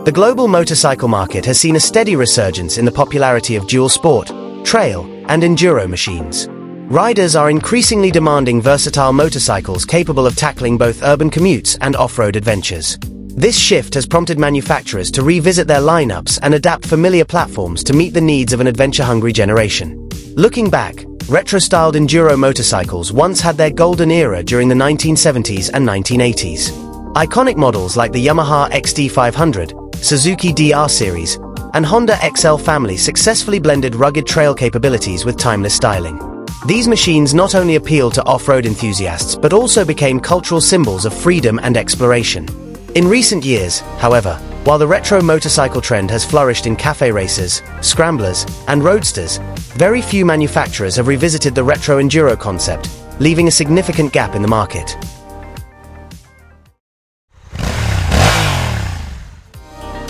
The global motorcycle market has seen a steady resurgence in the popularity of dual sport, trail, and enduro machines. Riders are increasingly demanding versatile motorcycles capable of tackling both urban commutes and off-road adventures. This shift has prompted manufacturers to revisit their lineups and adapt familiar platforms to meet the needs of an adventure-hungry generation. Looking back, retro-styled enduro motorcycles once had their golden era during the 1970s and 1980s. Iconic models like the Yamaha XT500, Suzuki DR series, and Honda XL family successfully blended rugged trail capabilities with timeless styling. These machines not only appealed to off-road enthusiasts but also became cultural symbols of freedom and exploration. In recent years, however, while the retro motorcycle trend has flourished in café races, scramblers, and roadsters, very few manufacturers have revisited the retro enduro concept, leaving a significant gap in the market.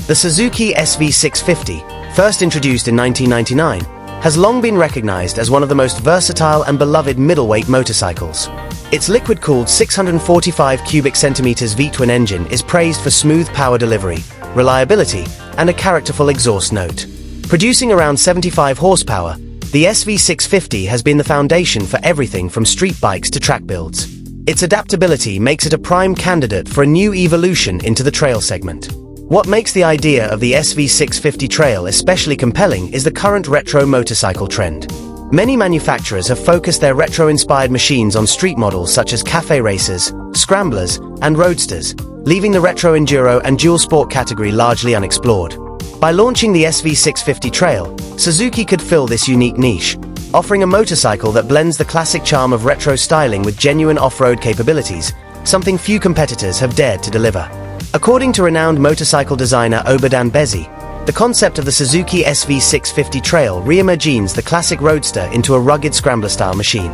The Suzuki SV650, first introduced in 1999, has long been recognized as one of the most versatile and beloved middleweight motorcycles. Its liquid-cooled 645 cubic centimeters V-twin engine is praised for smooth power delivery, reliability, and a characterful exhaust note. Producing around 75 horsepower, the SV650 has been the foundation for everything from street bikes to track builds. Its adaptability makes it a prime candidate for a new evolution into the trail segment. What makes the idea of the SV650 Trail especially compelling is the current retro motorcycle trend. Many manufacturers have focused their retro-inspired machines on street models such as café racers, scramblers, and roadsters, leaving the retro enduro and dual sport category largely unexplored. By launching the SV650 Trail, Suzuki could fill this unique niche, offering a motorcycle that blends the classic charm of retro styling with genuine off-road capabilities, something few competitors have dared to deliver. According to renowned motorcycle designer Obadan Bezi, the concept of the Suzuki SV650 Trail reimagines the classic roadster into a rugged scrambler-style machine.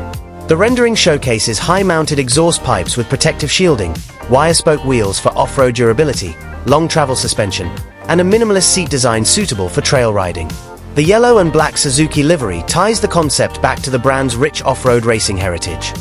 The rendering showcases high-mounted exhaust pipes with protective shielding, wire-spoke wheels for off-road durability, long travel suspension, and a minimalist seat design suitable for trail riding. The yellow and black Suzuki livery ties the concept back to the brand's rich off-road racing heritage.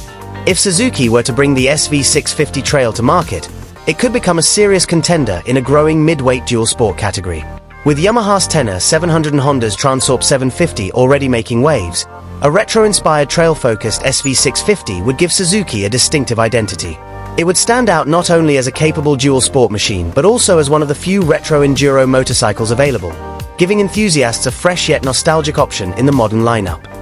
If Suzuki were to bring the SV650 Trail to market, it could become a serious contender in a growing mid-weight dual sport category. With Yamaha's Tenor 700 and Honda's Transorp 750 already making waves, a retro-inspired trail-focused SV650 would give Suzuki a distinctive identity. It would stand out not only as a capable dual sport machine but also as one of the few retro enduro motorcycles available, giving enthusiasts a fresh yet nostalgic option in the modern lineup.